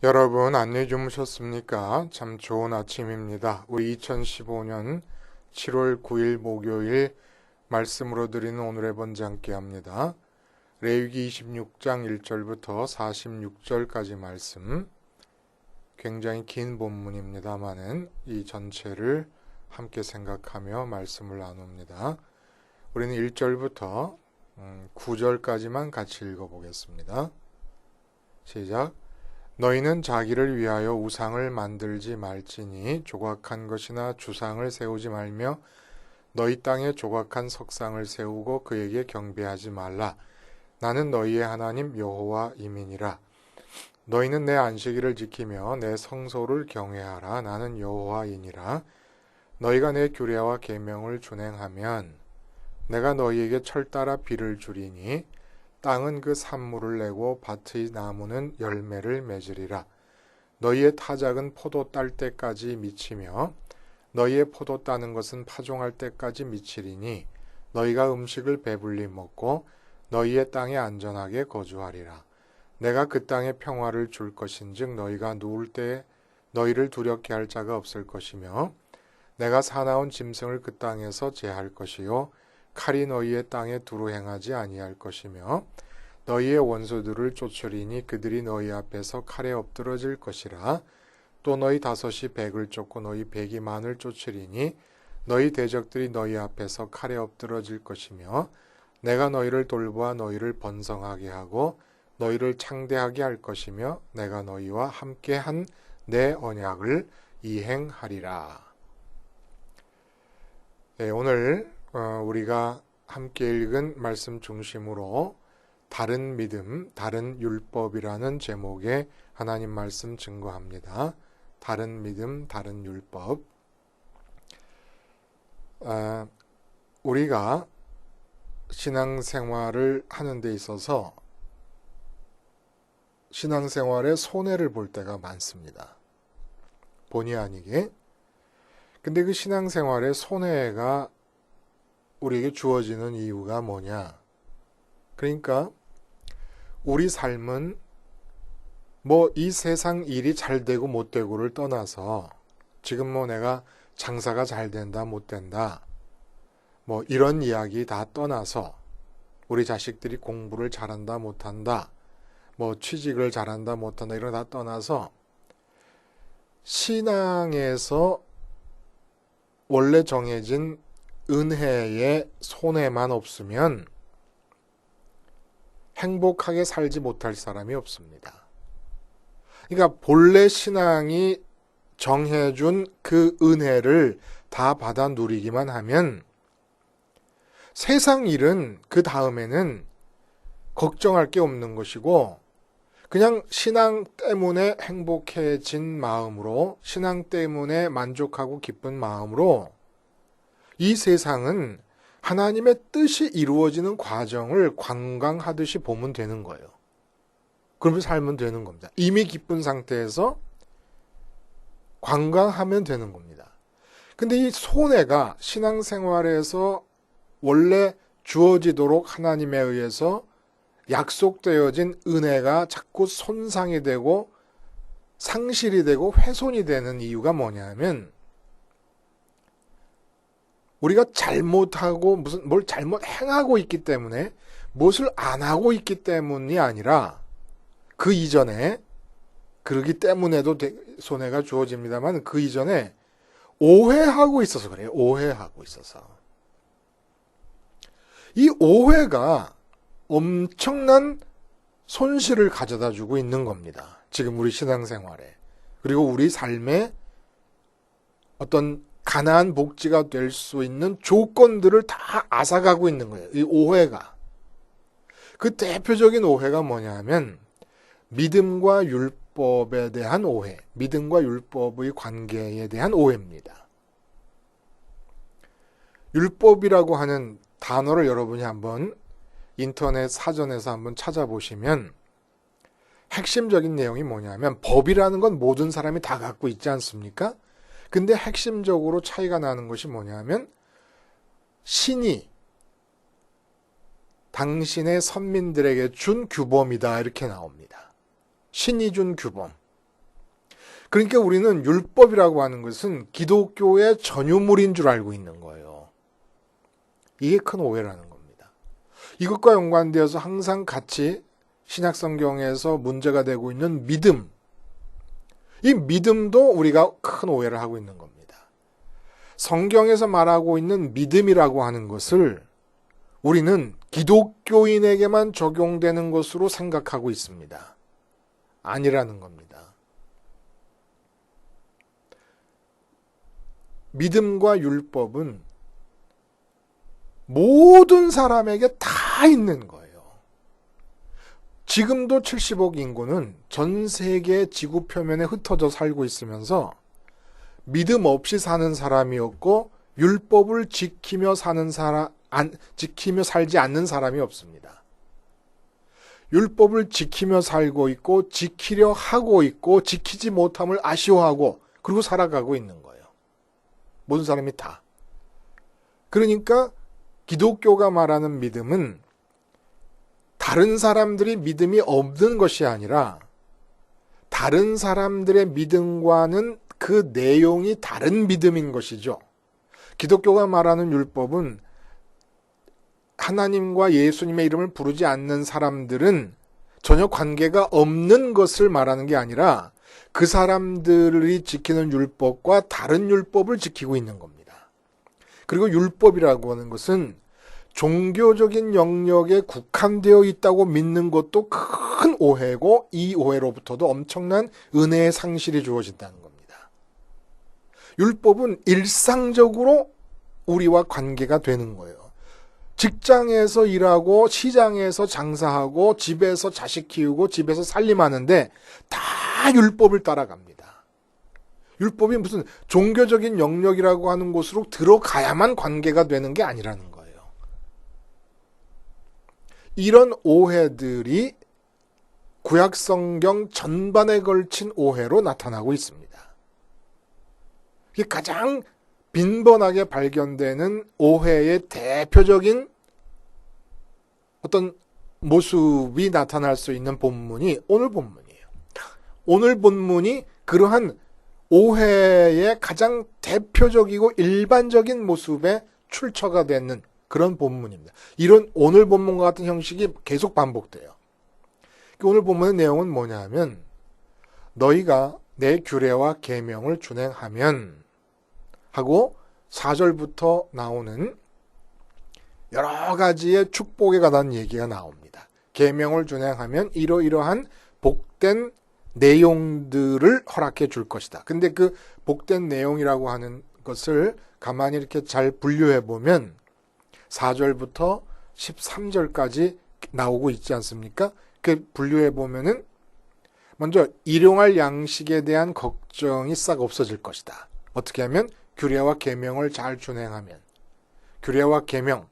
여러분 안녕히 주무셨습니까? 참 좋은 아침입니다. 우리 2015년 7월 9일 목요일 말씀으로 드리는 오늘의 번제 함께 합니다. 레위기 26장 1절부터 46절까지 말씀, 굉장히 긴 본문입니다만은 이 전체를 함께 생각하며 말씀을 나눕니다. 우리는 1절부터 9절까지만 같이 읽어보겠습니다. 시작. 너희는 자기를 위하여 우상을 만들지 말지니 조각한 것이나 주상을 세우지 말며 너희 땅에 조각한 석상을 세우고 그에게 경배하지 말라. 나는 너희의 하나님 여호와이니라. 너희는 내 안식일을 지키며 내 성소를 경외하라. 나는 여호와이니라. 너희가 내 규례와 계명을 준행하면 내가 너희에게 철따라 비를 주리니 땅은 그 산물을 내고 밭의 나무는 열매를 맺으리라. 너희의 타작은 포도 딸 때까지 미치며 너희의 포도 따는 것은 파종할 때까지 미치리니 너희가 음식을 배불리 먹고 너희의 땅에 안전하게 거주하리라. 내가 그 땅에 평화를 줄 것인즉 너희가 누울 때에 너희를 두렵게 할 자가 없을 것이며 내가 사나운 짐승을 그 땅에서 제할 것이요 칼이 너희의 땅에 두루 행하지 아니할 것이며 너희의 원수들을 쫓으리니 그들이 너희 앞에서 칼에 엎드러질 것이라. 또 너희 다섯이 백을 쫓고 너희 백이 만을 쫓으리니 너희 대적들이 너희 앞에서 칼에 엎드러질 것이며 내가 너희를 돌보아 너희를 번성하게 하고 너희를 창대하게 할 것이며 내가 너희와 함께한 내 언약을 이행하리라. 네, 오늘 우리가 함께 읽은 말씀 중심으로 다른 믿음, 다른 율법이라는 제목의 하나님 말씀 증거합니다. 다른 믿음, 다른 율법. 우리가 신앙생활을 하는 데 있어서 신앙생활에 손해를 볼 때가 많습니다. 본의 아니게. 근데 그 신앙생활에 손해가 우리에게 주어지는 이유가 뭐냐? 그러니까 우리 삶은 뭐 이 세상 일이 잘 되고 못 되고를 떠나서 지금 뭐 내가 장사가 잘 된다 못 된다 뭐 이런 이야기 다 떠나서 우리 자식들이 공부를 잘한다 못한다 뭐 취직을 잘한다 못한다 이런 거 다 떠나서 신앙에서 원래 정해진 은혜의 손해만 없으면 행복하게 살지 못할 사람이 없습니다. 그러니까 본래 신앙이 정해준 그 은혜를 다 받아 누리기만 하면 세상 일은 그 다음에는 걱정할 게 없는 것이고 그냥 신앙 때문에 행복해진 마음으로 신앙 때문에 만족하고 기쁜 마음으로 이 세상은 하나님의 뜻이 이루어지는 과정을 관광하듯이 보면 되는 거예요. 그러면서 살면 되는 겁니다. 이미 기쁜 상태에서 관광하면 되는 겁니다. 근데 이 손해가 신앙생활에서 원래 주어지도록 하나님에 의해서 약속되어진 은혜가 자꾸 손상이 되고 상실이 되고 훼손이 되는 이유가 뭐냐면 우리가 잘못하고 뭘 잘못 행하고 있기 때문에 무엇을 안 하고 있기 때문이 아니라 그 이전에 그러기 때문에도 손해가 주어집니다만 그 이전에 오해하고 있어서 그래요. 오해하고 있어서. 이 오해가 엄청난 손실을 가져다 주고 있는 겁니다. 지금 우리 신앙생활에. 그리고 우리 삶에 어떤 가나안 복지가 될 수 있는 조건들을 다 앗아가고 있는 거예요. 이 오해가. 그 대표적인 오해가 뭐냐 하면 믿음과 율법에 대한 오해, 믿음과 율법의 관계에 대한 오해입니다. 율법이라고 하는 단어를 여러분이 한번 인터넷 사전에서 한번 찾아보시면 핵심적인 내용이 뭐냐면 법이라는 건 모든 사람이 다 갖고 있지 않습니까? 근데 핵심적으로 차이가 나는 것이 뭐냐면 신이 당신의 선민들에게 준 규범이다 이렇게 나옵니다. 신이 준 규범. 그러니까 우리는 율법이라고 하는 것은 기독교의 전유물인 줄 알고 있는 거예요. 이게 큰 오해라는 겁니다. 이것과 연관되어서 항상 같이 신약 성경에서 문제가 되고 있는 믿음. 이 믿음도 우리가 큰 오해를 하고 있는 겁니다. 성경에서 말하고 있는 믿음이라고 하는 것을 우리는 기독교인에게만 적용되는 것으로 생각하고 있습니다. 아니라는 겁니다. 믿음과 율법은 모든 사람에게 다 있는 거예요. 지금도 70억 인구는 전 세계 지구 표면에 흩어져 살고 있으면서 믿음 없이 사는 사람이 없고 율법을 지키며 지키며 살지 않는 사람이 없습니다. 율법을 지키며 살고 있고 지키려 하고 있고 지키지 못함을 아쉬워하고 그리고 살아가고 있는 거예요. 모든 사람이 다. 그러니까 기독교가 말하는 믿음은 다른 사람들이 믿음이 없는 것이 아니라 다른 사람들의 믿음과는 그 내용이 다른 믿음인 것이죠. 기독교가 말하는 율법은 하나님과 예수님의 이름을 부르지 않는 사람들은 전혀 관계가 없는 것을 말하는 게 아니라 그 사람들이 지키는 율법과 다른 율법을 지키고 있는 겁니다. 그리고 율법이라고 하는 것은 종교적인 영역에 국한되어 있다고 믿는 것도 큰 오해고 이 오해로부터도 엄청난 은혜의 상실이 주어진다는 겁니다. 율법은 일상적으로 우리와 관계가 되는 거예요. 직장에서 일하고 시장에서 장사하고 집에서 자식 키우고 집에서 살림하는데 다 율법을 따라갑니다. 율법이 무슨 종교적인 영역이라고 하는 곳으로 들어가야만 관계가 되는 게 아니라는 거예요. 이런 오해들이 구약성경 전반에 걸친 오해로 나타나고 있습니다. 이게 가장 빈번하게 발견되는 오해의 대표적인 어떤 모습이 나타날 수 있는 본문이 오늘 본문이에요. 오늘 본문이 그러한 오해의 가장 대표적이고 일반적인 모습에 출처가 되는 그런 본문입니다. 이런 오늘 본문과 같은 형식이 계속 반복돼요. 오늘 본문의 내용은 뭐냐 하면 너희가 내 규례와 계명을 준행하면 하고 4절부터 나오는 여러 가지의 축복에 관한 얘기가 나옵니다. 계명을 준행하면 이러이러한 복된 내용들을 허락해 줄 것이다. 근데 그 복된 내용이라고 하는 것을 가만히 이렇게 잘 분류해 보면 4절부터 13절까지 나오고 있지 않습니까? 그 분류해 보면은 먼저 일용할 양식에 대한 걱정이 싹 없어질 것이다. 어떻게 하면 규례와 계명을 잘 준행하면 규례와 계명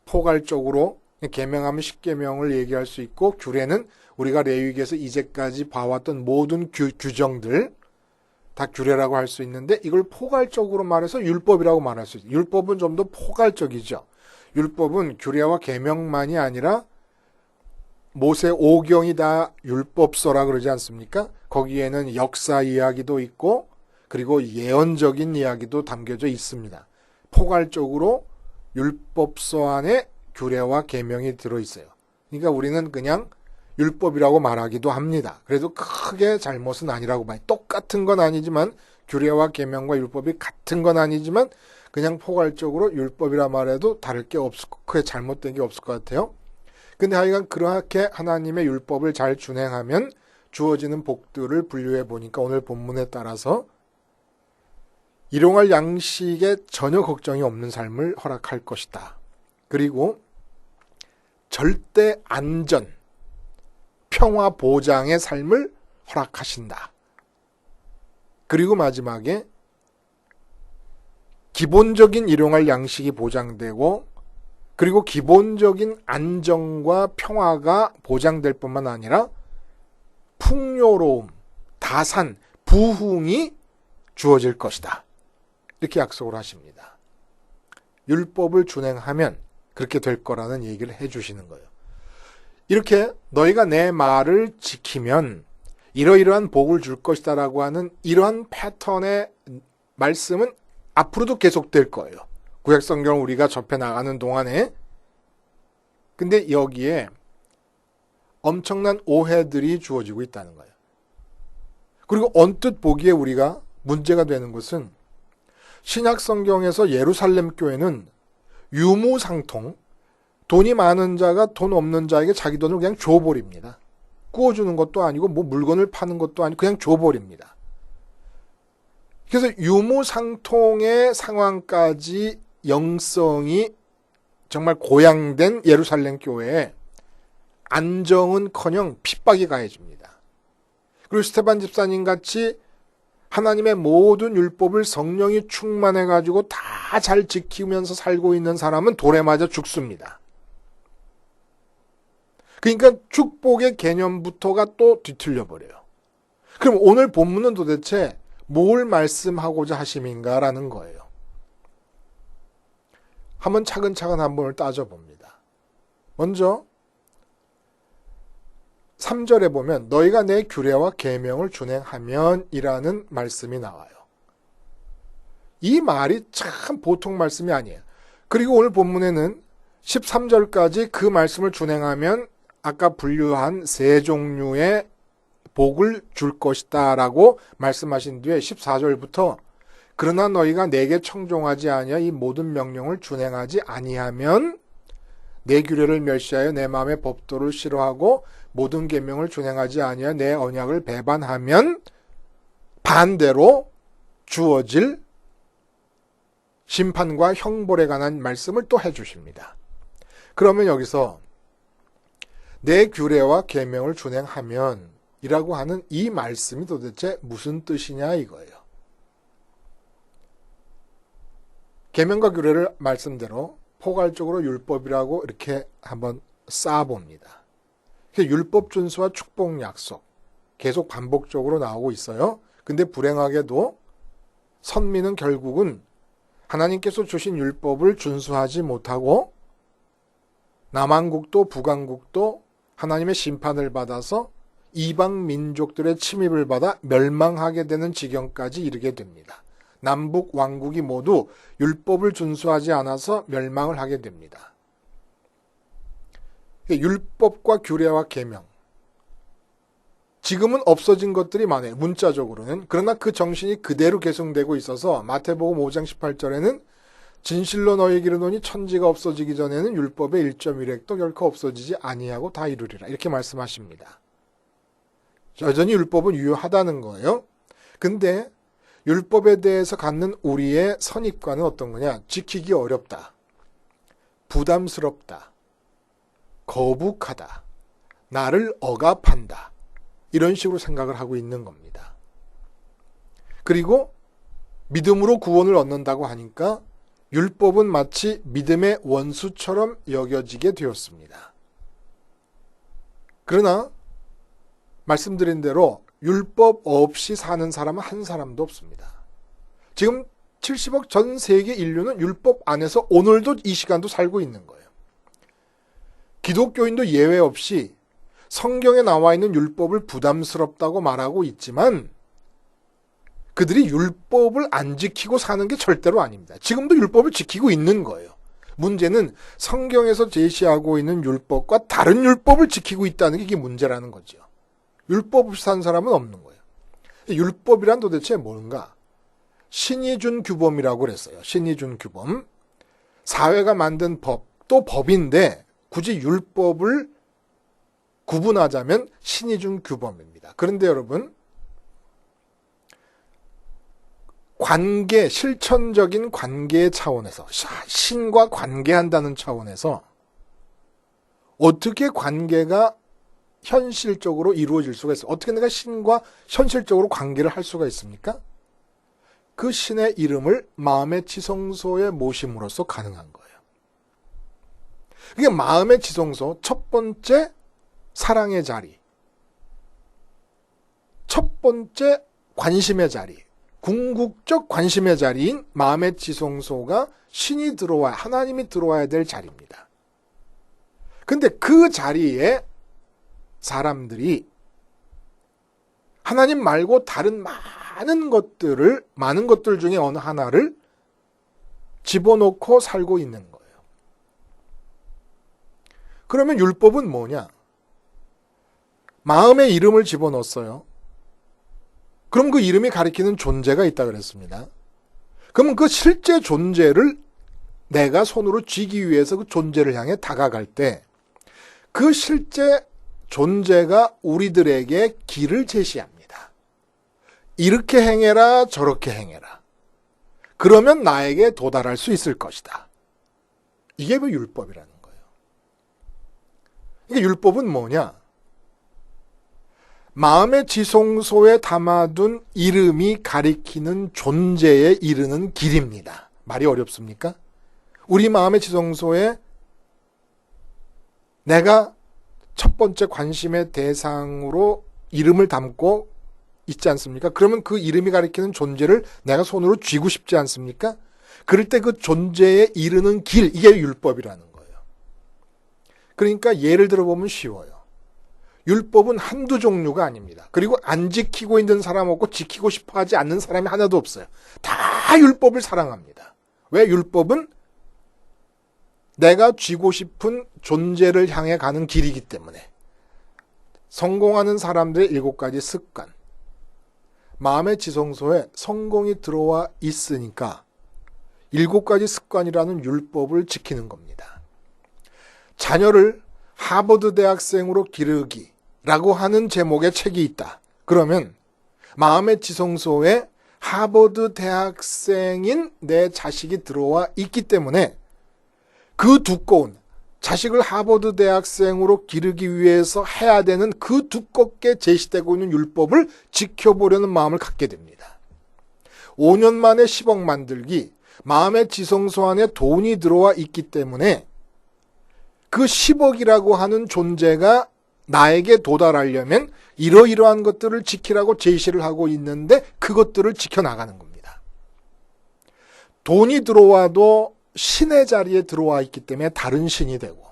포괄적으로 계명하면 10계명을 얘기할 수 있고 규례는 우리가 레위기에서 이제까지 봐왔던 모든 규정들 다 규례라고 할 수 있는데 이걸 포괄적으로 말해서 율법이라고 말할 수 있어요. 율법은 좀 더 포괄적이죠. 율법은 규례와 계명만이 아니라 모세 오경이 다 율법서라 그러지 않습니까? 거기에는 역사 이야기도 있고 그리고 예언적인 이야기도 담겨져 있습니다. 포괄적으로 율법서 안에 규례와 계명이 들어있어요. 그러니까 우리는 그냥 율법이라고 말하기도 합니다. 그래도 크게 잘못은 아니라고 봐요. 똑같은 건 아니지만 규례와 계명과 율법이 같은 건 아니지만 그냥 포괄적으로 율법이라 말해도 다를 게 없을 크게 잘못된 게 없을 것 같아요. 근데 하여간 그렇게 하나님의 율법을 잘 준행하면 주어지는 복들을 분류해 보니까 오늘 본문에 따라서 일용할 양식에 전혀 걱정이 없는 삶을 허락할 것이다. 그리고 절대 안전, 평화 보장의 삶을 허락하신다. 그리고 마지막에 기본적인 일용할 양식이 보장되고 그리고 기본적인 안정과 평화가 보장될 뿐만 아니라 풍요로움, 다산, 부흥이 주어질 것이다. 이렇게 약속을 하십니다. 율법을 준행하면 그렇게 될 거라는 얘기를 해주시는 거예요. 이렇게 너희가 내 말을 지키면 이러이러한 복을 줄 것이다라고 하는 이러한 패턴의 말씀은 앞으로도 계속될 거예요. 구약 성경을 우리가 접해 나가는 동안에. 근데 여기에 엄청난 오해들이 주어지고 있다는 거예요. 그리고 언뜻 보기에 우리가 문제가 되는 것은 신약 성경에서 예루살렘 교회는 유무상통, 돈이 많은 자가 돈 없는 자에게 자기 돈을 그냥 줘버립니다. 구워주는 것도 아니고 뭐 물건을 파는 것도 아니고 그냥 줘버립니다. 그래서 유무상통의 상황까지 영성이 정말 고양된 예루살렘 교회에 안정은커녕 핍박이 가해집니다. 그리고 스테반 집사님 같이 하나님의 모든 율법을 성령이 충만해가지고 다 잘 지키면서 살고 있는 사람은 돌에 맞아 죽습니다. 그러니까 축복의 개념부터가 또 뒤틀려 버려요. 그럼 오늘 본문은 도대체 뭘 말씀하고자 하심인가라는 거예요. 한번 차근차근 한번 따져봅니다. 먼저 3절에 보면 너희가 내 규례와 계명을 준행하면 이라는 말씀이 나와요. 이 말이 참 보통 말씀이 아니에요. 그리고 오늘 본문에는 13절까지 그 말씀을 준행하면 아까 분류한 세 종류의 복을 줄 것이다 라고 말씀하신 뒤에 14절부터 그러나 너희가 내게 청종하지 아니하 이 모든 명령을 준행하지 아니하면 내 규례를 멸시하여 내 마음의 법도를 싫어하고 모든 계명을 준행하지 아니하여 내 언약을 배반하면 반대로 주어질 심판과 형벌에 관한 말씀을 또 해주십니다. 그러면 여기서 내 규례와 계명을 준행하면 이라고 하는 이 말씀이 도대체 무슨 뜻이냐 이거예요. 계명과 규례를 말씀대로 포괄적으로 율법이라고 이렇게 한번 쌓아봅니다. 율법 준수와 축복 약속 계속 반복적으로 나오고 있어요. 근데 불행하게도 선민은 결국은 하나님께서 주신 율법을 준수하지 못하고 남한국도 북한국도 하나님의 심판을 받아서 이방 민족들의 침입을 받아 멸망하게 되는 지경까지 이르게 됩니다. 남북 왕국이 모두 율법을 준수하지 않아서 멸망을 하게 됩니다. 율법과 규례와 계명 지금은 없어진 것들이 많아요. 문자적으로는. 그러나 그 정신이 그대로 계승되고 있어서 마태복음 5장 18절에는 진실로 너희에게 이르노니 천지가 없어지기 전에는 율법의 1.1획도 결코 없어지지 아니하고 다 이루리라. 이렇게 말씀하십니다. 여전히 율법은 유효하다는 거예요. 근데 율법에 대해서 갖는 우리의 선입관은 어떤 거냐? 지키기 어렵다. 부담스럽다. 거북하다. 나를 억압한다. 이런 식으로 생각을 하고 있는 겁니다. 그리고 믿음으로 구원을 얻는다고 하니까 율법은 마치 믿음의 원수처럼 여겨지게 되었습니다. 그러나 말씀드린 대로 율법 없이 사는 사람은 한 사람도 없습니다. 지금 70억 전 세계 인류는 율법 안에서 오늘도 이 시간도 살고 있는 거예요. 기독교인도 예외 없이 성경에 나와 있는 율법을 부담스럽다고 말하고 있지만 그들이 율법을 안 지키고 사는 게 절대로 아닙니다. 지금도 율법을 지키고 있는 거예요. 문제는 성경에서 제시하고 있는 율법과 다른 율법을 지키고 있다는 게 이게 문제라는 거죠. 율법 없이 사는 사람은 없는 거예요. 율법이란 도대체 뭔가? 신이 준 규범이라고 그랬어요. 신이 준 규범. 사회가 만든 법, 또 법인데 굳이 율법을 구분하자면 신이 준 규범입니다. 그런데 여러분, 관계, 실천적인 관계의 차원에서, 신과 관계한다는 차원에서 어떻게 관계가 현실적으로 이루어질 수가 있어요? 어떻게 내가 신과 현실적으로 관계를 할 수가 있습니까? 그 신의 이름을 마음의 지성소에 모심으로써 가능한 거예요. 그게 마음의 지성소, 첫 번째 사랑의 자리, 첫 번째 관심의 자리, 궁극적 관심의 자리인 마음의 지성소가 신이 들어와야, 하나님이 들어와야 될 자리입니다. 근데 그 자리에 사람들이 하나님 말고 다른 많은 것들 중에 어느 하나를 집어넣고 살고 있는 거예요. 그러면 율법은 뭐냐? 마음에 이름을 집어넣었어요. 그럼 그 이름이 가리키는 존재가 있다 그랬습니다. 그러면 그 실제 존재를 내가 손으로 쥐기 위해서 그 존재를 향해 다가갈 때 그 실제 존재가 우리들에게 길을 제시합니다. 이렇게 행해라, 저렇게 행해라. 그러면 나에게 도달할 수 있을 것이다. 이게 왜 율법이라는 거예요. 이게 율법은 뭐냐? 마음의 지성소에 담아둔 이름이 가리키는 존재에 이르는 길입니다. 말이 어렵습니까? 우리 마음의 지성소에 내가 첫 번째 관심의 대상으로 이름을 담고 있지 않습니까? 그러면 그 이름이 가리키는 존재를 내가 손으로 쥐고 싶지 않습니까? 그럴 때 그 존재에 이르는 길, 이게 율법이라는 거예요. 그러니까 예를 들어보면 쉬워요. 율법은 한두 종류가 아닙니다. 그리고 안 지키고 있는 사람 없고 지키고 싶어 하지 않는 사람이 하나도 없어요. 다 율법을 사랑합니다. 왜? 율법은 내가 쥐고 싶은 존재를 향해 가는 길이기 때문에. 성공하는 사람들의 7가지 습관. 마음의 지성소에 성공이 들어와 있으니까 7가지 습관이라는 율법을 지키는 겁니다. 자녀를 하버드 대학생으로 기르기라고 하는 제목의 책이 있다. 그러면 마음의 지성소에 하버드 대학생인 내 자식이 들어와 있기 때문에 그 두꺼운 자식을 하버드 대학생으로 기르기 위해서 해야 되는 그 두껍게 제시되고 있는 율법을 지켜보려는 마음을 갖게 됩니다. 5년 만에 10억 만들기, 마음의 지성소 안에 돈이 들어와 있기 때문에 그 10억이라고 하는 존재가 나에게 도달하려면 이러이러한 것들을 지키라고 제시를 하고 있는데 그것들을 지켜나가는 겁니다. 돈이 들어와도 신의 자리에 들어와 있기 때문에 다른 신이 되고,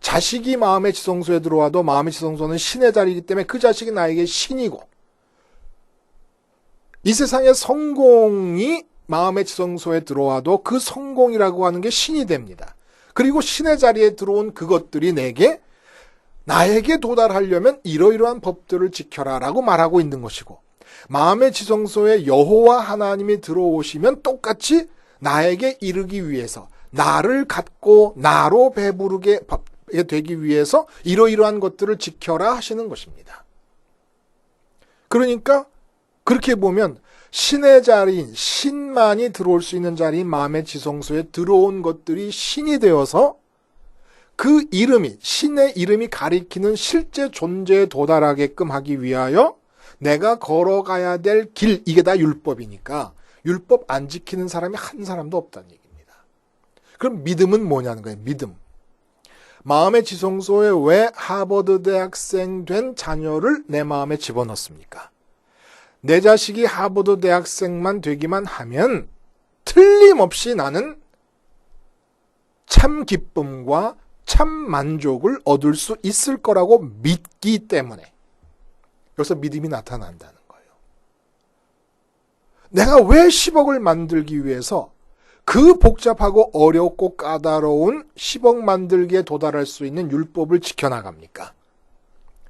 자식이 마음의 지성소에 들어와도 마음의 지성소는 신의 자리이기 때문에 그 자식이 나에게 신이고, 이 세상의 성공이 마음의 지성소에 들어와도 그 성공이라고 하는 게 신이 됩니다. 그리고 신의 자리에 들어온 그것들이 나에게 도달하려면 이러이러한 법들을 지켜라 라고 말하고 있는 것이고, 마음의 지성소에 여호와 하나님이 들어오시면 똑같이 나에게 이르기 위해서, 나를 갖고 나로 배부르게 되기 위해서 이러이러한 것들을 지켜라 하시는 것입니다. 그러니까 그렇게 보면 신의 자리인, 신만이 들어올 수 있는 자리인 마음의 지성소에 들어온 것들이 신이 되어서 그 이름이, 신의 이름이 가리키는 실제 존재에 도달하게끔 하기 위하여 내가 걸어가야 될 길, 이게 다 율법이니까 율법 안 지키는 사람이 한 사람도 없다는 얘기입니다. 그럼 믿음은 뭐냐는 거예요. 믿음. 마음의 지성소에 왜 하버드 대학생 된 자녀를 내 마음에 집어넣습니까? 내 자식이 하버드 대학생만 되기만 하면 틀림없이 나는 참 기쁨과 참 만족을 얻을 수 있을 거라고 믿기 때문에 여기서 믿음이 나타난다는 거예요. 내가 왜 10억을 만들기 위해서 그 복잡하고 어렵고 까다로운 10억 만들기에 도달할 수 있는 율법을 지켜나갑니까?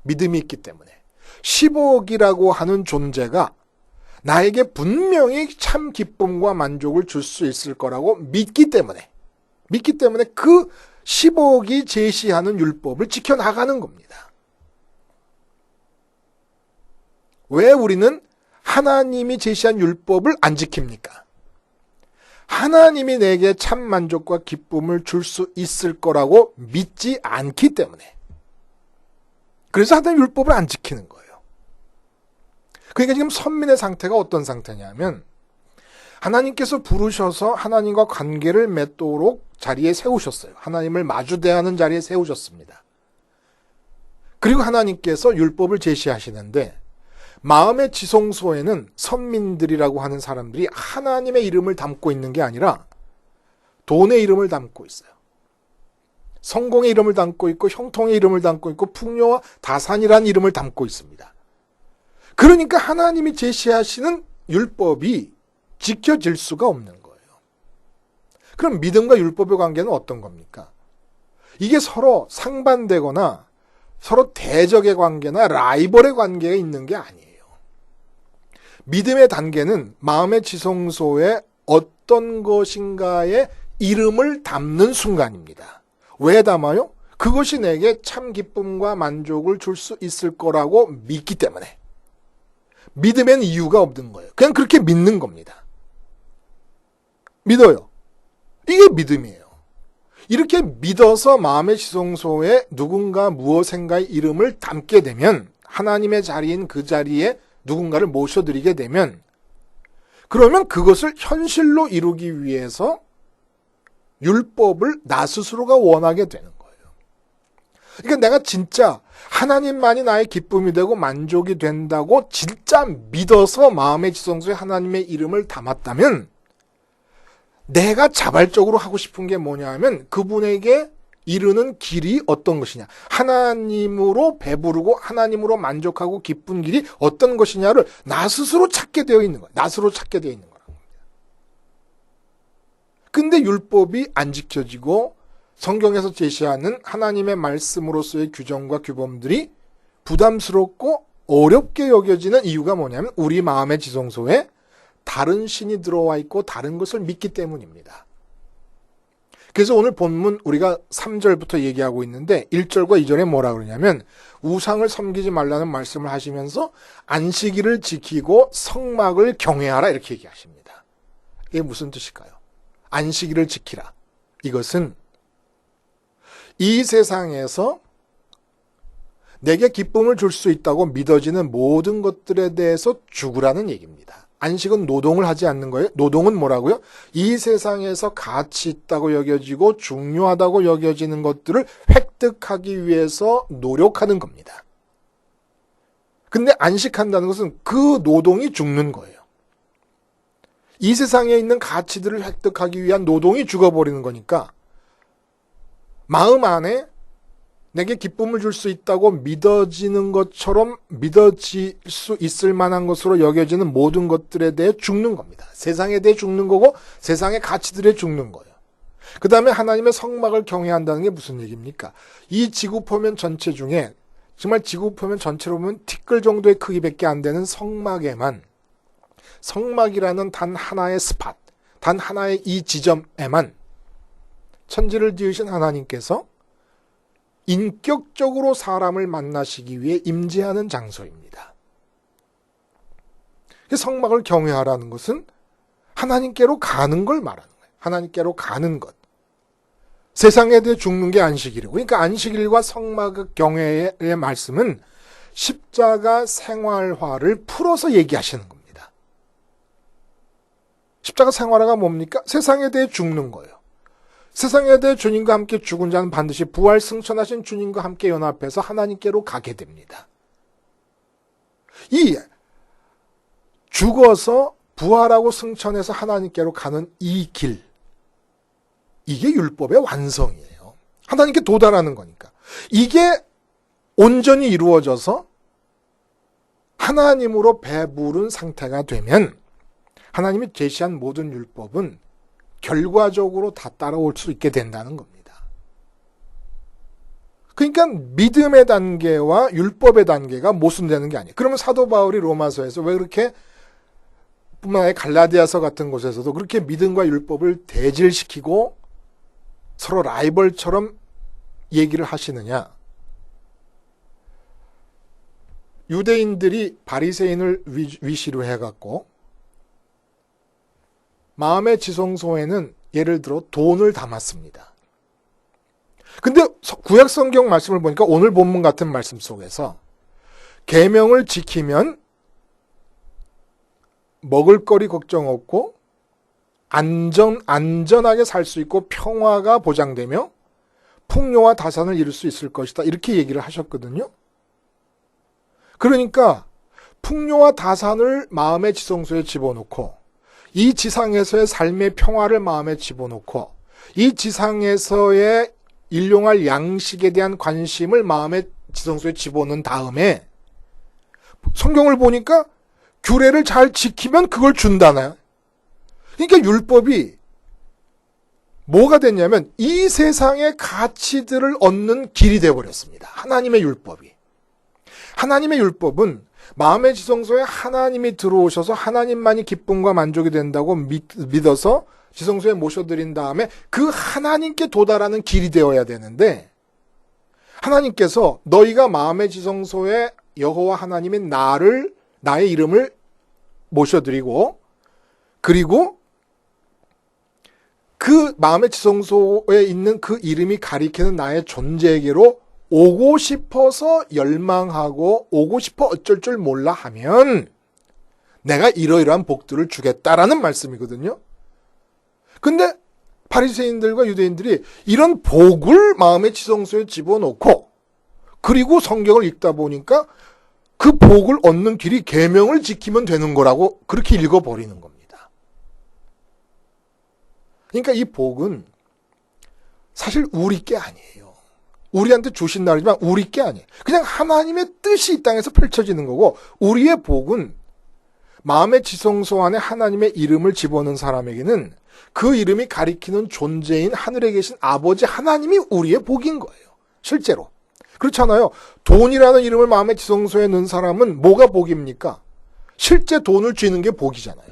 믿음이 있기 때문에. 10억이라고 하는 존재가 나에게 분명히 참 기쁨과 만족을 줄 수 있을 거라고 믿기 때문에 그 10억이 제시하는 율법을 지켜나가는 겁니다. 왜 우리는 하나님이 제시한 율법을 안 지킵니까? 하나님이 내게 참 만족과 기쁨을 줄 수 있을 거라고 믿지 않기 때문에. 그래서 하나님 율법을 안 지키는 거예요. 그러니까 지금 선민의 상태가 어떤 상태냐면 하나님께서 부르셔서 하나님과 관계를 맺도록 자리에 세우셨어요. 하나님을 마주 대하는 자리에 세우셨습니다. 그리고 하나님께서 율법을 제시하시는데 마음의 지성소에는 선민들이라고 하는 사람들이 하나님의 이름을 담고 있는 게 아니라 돈의 이름을 담고 있어요. 성공의 이름을 담고 있고 형통의 이름을 담고 있고 풍요와 다산이라는 이름을 담고 있습니다. 그러니까 하나님이 제시하시는 율법이 지켜질 수가 없는 거예요. 그럼 믿음과 율법의 관계는 어떤 겁니까? 이게 서로 상반되거나 서로 대적의 관계나 라이벌의 관계가 있는 게 아니에요. 믿음의 단계는 마음의 지성소에 어떤 것인가의 이름을 담는 순간입니다. 왜 담아요? 그것이 내게 참 기쁨과 만족을 줄 수 있을 거라고 믿기 때문에. 믿음에는 이유가 없는 거예요. 그냥 그렇게 믿는 겁니다. 믿어요. 이게 믿음이에요. 이렇게 믿어서 마음의 지성소에 누군가 무엇인가의 이름을 담게 되면, 하나님의 자리인 그 자리에 누군가를 모셔드리게 되면, 그러면 그것을 현실로 이루기 위해서 율법을 나 스스로가 원하게 되는 거예요. 그러니까 내가 진짜 하나님만이 나의 기쁨이 되고 만족이 된다고 진짜 믿어서 마음의 지성소에 하나님의 이름을 담았다면, 내가 자발적으로 하고 싶은 게 뭐냐 하면 그분에게 이르는 길이 어떤 것이냐, 하나님으로 배부르고 하나님으로 만족하고 기쁜 길이 어떤 것이냐를 나 스스로 찾게 되어 있는 거예요. 나 스스로 찾게 되어 있는 거라는 겁니다. 근데 율법이 안 지켜지고 성경에서 제시하는 하나님의 말씀으로서의 규정과 규범들이 부담스럽고 어렵게 여겨지는 이유가 뭐냐면 우리 마음의 지성소에 다른 신이 들어와 있고 다른 것을 믿기 때문입니다. 그래서 오늘 본문 우리가 3절부터 얘기하고 있는데 1절과 2절에 뭐라 그러냐면 우상을 섬기지 말라는 말씀을 하시면서 안식일을 지키고 성막을 경외하라 이렇게 얘기하십니다. 이게 무슨 뜻일까요? 안식일을 지키라. 이것은 이 세상에서 내게 기쁨을 줄 수 있다고 믿어지는 모든 것들에 대해서 죽으라는 얘기입니다. 안식은 노동을 하지 않는 거예요. 노동은 뭐라고요? 이 세상에서 가치 있다고 여겨지고 중요하다고 여겨지는 것들을 획득하기 위해서 노력하는 겁니다. 근데 안식한다는 것은 그 노동이 죽는 거예요. 이 세상에 있는 가치들을 획득하기 위한 노동이 죽어버리는 거니까 마음 안에 내게 기쁨을 줄 수 있다고 믿어지는 것처럼 믿어질 수 있을 만한 것으로 여겨지는 모든 것들에 대해 죽는 겁니다. 세상에 대해 죽는 거고 세상의 가치들에 죽는 거예요. 그 다음에 하나님의 성막을 경외한다는 게 무슨 얘기입니까? 이 지구표면 전체 중에 정말 지구표면 전체로 보면 티끌 정도의 크기밖에 안 되는 성막에만, 성막이라는 단 하나의 스팟, 단 하나의 이 지점에만 천지를 지으신 하나님께서 인격적으로 사람을 만나시기 위해 임재하는 장소입니다. 성막을 경외하라는 것은 하나님께로 가는 걸 말하는 거예요. 하나님께로 가는 것. 세상에 대해 죽는 게 안식일이고, 그러니까 안식일과 성막 경외의 말씀은 십자가 생활화를 풀어서 얘기하시는 겁니다. 십자가 생활화가 뭡니까? 세상에 대해 죽는 거예요. 세상에 대해 주님과 함께 죽은 자는 반드시 부활 승천하신 주님과 함께 연합해서 하나님께로 가게 됩니다. 이 죽어서 부활하고 승천해서 하나님께로 가는 이 길, 이게 율법의 완성이에요. 하나님께 도달하는 거니까. 이게 온전히 이루어져서 하나님으로 배부른 상태가 되면 하나님이 제시한 모든 율법은 결과적으로 다 따라올 수 있게 된다는 겁니다. 그러니까 믿음의 단계와 율법의 단계가 모순되는 게 아니에요. 그러면 사도 바울이 로마서에서 왜 그렇게 뿐만 아니라 갈라디아서 같은 곳에서도 그렇게 믿음과 율법을 대질시키고 서로 라이벌처럼 얘기를 하시느냐? 유대인들이 바리새인을 위시로 해갖고 마음의 지성소에는 예를 들어 돈을 담았습니다. 근데 구약 성경 말씀을 보니까 오늘 본문 같은 말씀 속에서 계명을 지키면 먹을거리 걱정 없고 안전하게 살 수 있고 평화가 보장되며 풍요와 다산을 이룰 수 있을 것이다. 이렇게 얘기를 하셨거든요. 그러니까 풍요와 다산을 마음의 지성소에 집어넣고 이 지상에서의 삶의 평화를 마음에 집어넣고 이 지상에서의 일용할 양식에 대한 관심을 마음의 지성소에 집어넣은 다음에 성경을 보니까 규례를 잘 지키면 그걸 준다나요? 그러니까 율법이 뭐가 됐냐면 이 세상의 가치들을 얻는 길이 되어버렸습니다. 하나님의 율법이. 하나님의 율법은 마음의 지성소에 하나님이 들어오셔서 하나님만이 기쁨과 만족이 된다고 믿어서 지성소에 모셔드린 다음에 그 하나님께 도달하는 길이 되어야 되는데, 하나님께서 너희가 마음의 지성소에 여호와 하나님인 나의 이름을 모셔드리고, 그리고 그 마음의 지성소에 있는 그 이름이 가리키는 나의 존재에게로 오고 싶어서 열망하고 오고 싶어 어쩔 줄 몰라 하면 내가 이러이러한 복들을 주겠다라는 말씀이거든요. 근데 바리새인들과 유대인들이 이런 복을 마음의 지성소에 집어넣고, 그리고 성경을 읽다 보니까 그 복을 얻는 길이 계명을 지키면 되는 거라고 그렇게 읽어버리는 겁니다. 그러니까 이 복은 사실 우리 게 아니에요. 우리한테 주신 날이지만 우리 게 아니에요. 그냥 하나님의 뜻이 이 땅에서 펼쳐지는 거고, 우리의 복은 마음의 지성소 안에 하나님의 이름을 집어넣은 사람에게는 그 이름이 가리키는 존재인 하늘에 계신 아버지 하나님이 우리의 복인 거예요. 실제로. 그렇잖아요. 돈이라는 이름을 마음의 지성소에 넣은 사람은 뭐가 복입니까? 실제 돈을 쥐는 게 복이잖아요.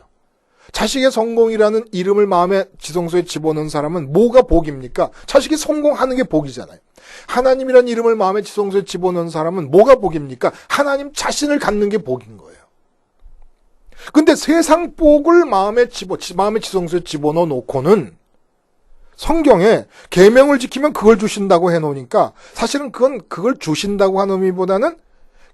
자식의 성공이라는 이름을 마음의 지성소에 집어넣은 사람은 뭐가 복입니까? 자식이 성공하는 게 복이잖아요. 하나님이라는 이름을 마음의 지성소에 집어넣은 사람은 뭐가 복입니까? 하나님 자신을 갖는 게 복인 거예요. 근데 세상 복을 마음의 지성소에 집어넣어 놓고는 성경에 계명을 지키면 그걸 주신다고 해놓으니까, 사실은 그걸 주신다고 하는 의미보다는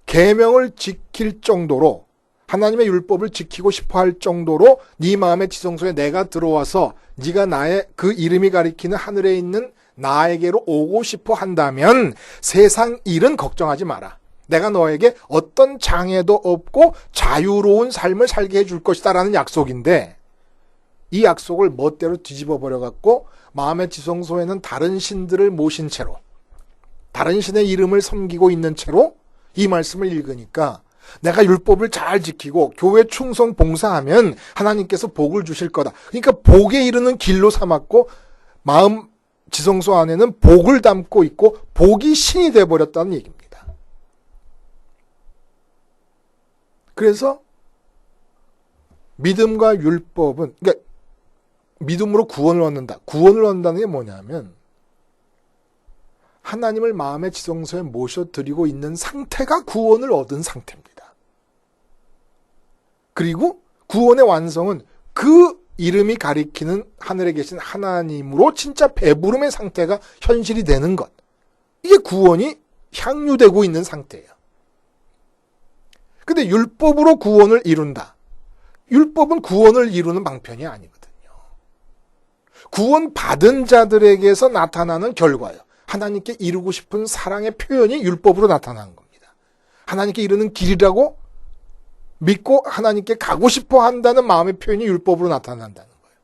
계명을 지킬 정도로, 하나님의 율법을 지키고 싶어 할 정도로 네 마음의 지성소에 내가 들어와서 네가 나의 그 이름이 가리키는 하늘에 있는 나에게로 오고 싶어 한다면 세상 일은 걱정하지 마라. 내가 너에게 어떤 장애도 없고 자유로운 삶을 살게 해줄 것이다 라는 약속인데, 이 약속을 멋대로 뒤집어 버려갖고 마음의 지성소에는 다른 신들을 모신 채로, 다른 신의 이름을 섬기고 있는 채로 이 말씀을 읽으니까, 내가 율법을 잘 지키고 교회 충성 봉사하면 하나님께서 복을 주실 거다. 그러니까 복에 이르는 길로 삼았고, 마음 지성소 안에는 복을 담고 있고 복이 신이 되어버렸다는 얘기입니다. 그래서 믿음과 율법은, 그러니까 믿음으로 구원을 얻는다. 구원을 얻는다는 게 뭐냐면 하나님을 마음의 지성소에 모셔드리고 있는 상태가 구원을 얻은 상태입니다. 그리고 구원의 완성은 그 이름이 가리키는 하늘에 계신 하나님으로 진짜 배부름의 상태가 현실이 되는 것. 이게 구원이 향유되고 있는 상태예요. 근데 율법으로 구원을 이룬다. 율법은 구원을 이루는 방편이 아니거든요. 구원 받은 자들에게서 나타나는 결과예요. 하나님께 이루고 싶은 사랑의 표현이 율법으로 나타나는 겁니다. 하나님께 이르는 길이라고 믿고 하나님께 가고 싶어 한다는 마음의 표현이 율법으로 나타난다는 거예요.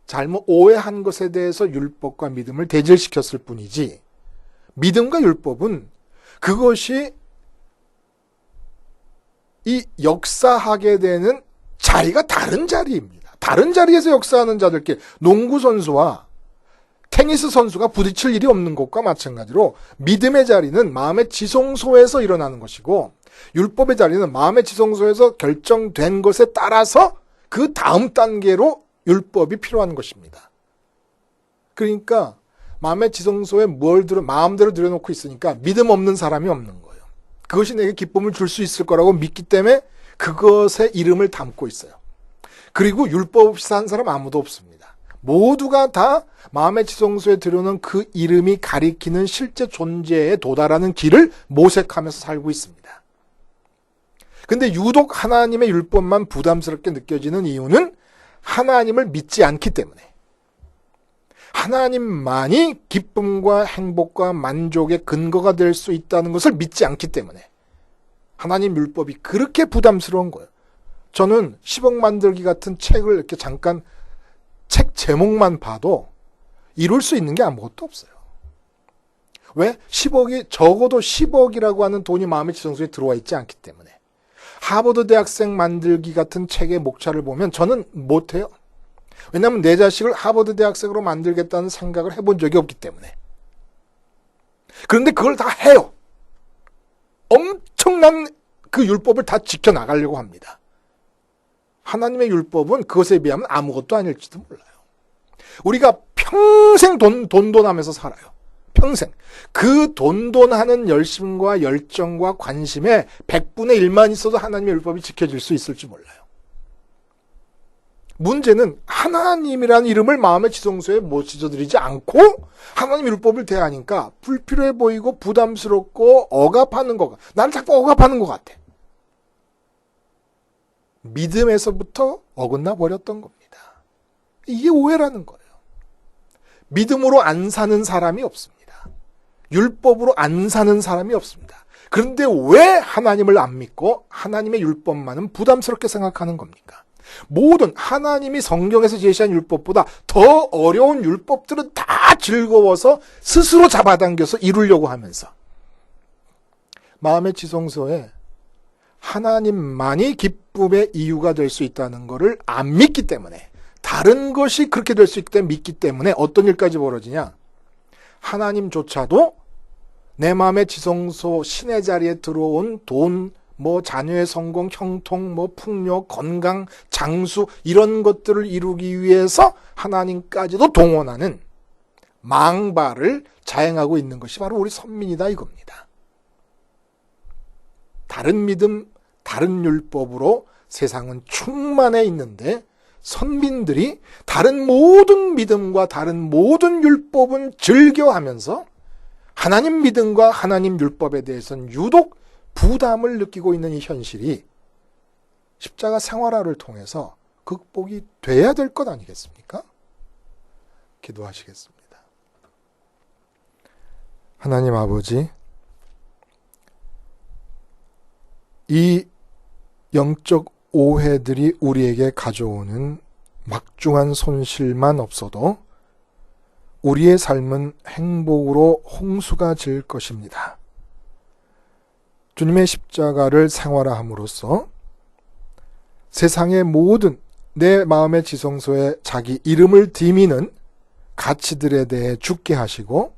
잘못 오해한 것에 대해서 율법과 믿음을 대질시켰을 뿐이지, 믿음과 율법은 그것이 이 역사하게 되는 자리가 다른 자리입니다. 다른 자리에서 역사하는 자들끼리, 농구 선수와 테니스 선수가 부딪힐 일이 없는 것과 마찬가지로 믿음의 자리는 마음의 지성소에서 일어나는 것이고, 율법의 자리는 마음의 지성소에서 결정된 것에 따라서 그 다음 단계로 율법이 필요한 것입니다. 그러니까 마음의 지성소에 마음대로 들여놓고 있으니까 믿음 없는 사람이 없는 거예요. 그것이 내게 기쁨을 줄 수 있을 거라고 믿기 때문에 그것의 이름을 담고 있어요. 그리고 율법 없이 사는 사람 아무도 없습니다. 모두가 다 마음의 지성소에 들여놓은 그 이름이 가리키는 실제 존재에 도달하는 길을 모색하면서 살고 있습니다. 근데 유독 하나님의 율법만 부담스럽게 느껴지는 이유는 하나님을 믿지 않기 때문에, 하나님만이 기쁨과 행복과 만족의 근거가 될 수 있다는 것을 믿지 않기 때문에 하나님 율법이 그렇게 부담스러운 거예요. 저는 10억 만들기 같은 책을 이렇게 잠깐 책 제목만 봐도 이룰 수 있는 게 아무것도 없어요. 왜? 10억이, 적어도 10억이라고 하는 돈이 마음의 지성소에 들어와 있지 않기 때문에. 하버드 대학생 만들기 같은 책의 목차를 보면 저는 못해요. 왜냐하면 내 자식을 하버드 대학생으로 만들겠다는 생각을 해본 적이 없기 때문에. 그런데 그걸 다 해요. 엄청난 그 율법을 다 지켜나가려고 합니다. 하나님의 율법은 그것에 비하면 아무것도 아닐지도 몰라요. 우리가 평생 돈돈하면서 살아요. 평생. 그 돈돈하는 열심과 열정과 관심에 100분의 1만 있어도 하나님의 율법이 지켜질 수 있을지 몰라요. 문제는 하나님이라는 이름을 마음의 지성소에 못 찢어드리지 않고 하나님 율법을 대하니까 불필요해 보이고 부담스럽고 억압하는 것 같아. 나를 자꾸 억압하는 것 같아. 믿음에서부터 어긋나 버렸던 겁니다. 이게 오해라는 거예요. 믿음으로 안 사는 사람이 없습니다. 율법으로 안 사는 사람이 없습니다. 그런데 왜 하나님을 안 믿고 하나님의 율법만은 부담스럽게 생각하는 겁니까? 모든 하나님이 성경에서 제시한 율법보다 더 어려운 율법들은 다 즐거워서 스스로 잡아당겨서 이루려고 하면서 마음의 지성소에 하나님만이 기쁨의 이유가 될 수 있다는 것을 안 믿기 때문에, 다른 것이 그렇게 될 수 있기 때문에 믿기 때문에 어떤 일까지 벌어지냐? 하나님조차도 내 마음의 지성소 신의 자리에 들어온 돈, 자녀의 성공, 형통, 풍요, 건강, 장수 이런 것들을 이루기 위해서 하나님까지도 동원하는 망발을 자행하고 있는 것이 바로 우리 선민이다 이겁니다. 다른 믿음, 다른 율법으로 세상은 충만해 있는데 선민들이 다른 모든 믿음과 다른 모든 율법은 즐겨하면서 하나님 믿음과 하나님 율법에 대해서는 유독 부담을 느끼고 있는 이 현실이 십자가 생활화를 통해서 극복이 돼야 될 것 아니겠습니까? 기도하시겠습니다. 하나님 아버지, 이 영적 오해들이 우리에게 가져오는 막중한 손실만 없어도 우리의 삶은 행복으로 홍수가 질 것입니다. 주님의 십자가를 생활화함으로써 세상의 모든 내 마음의 지성소에 자기 이름을 디미는 가치들에 대해 죽게 하시고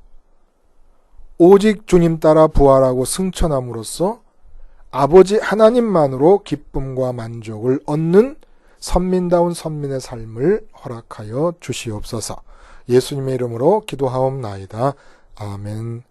오직 주님 따라 부활하고 승천함으로써 아버지 하나님만으로 기쁨과 만족을 얻는 선민다운 선민의 삶을 허락하여 주시옵소서. 예수님의 이름으로 기도하옵나이다. 아멘.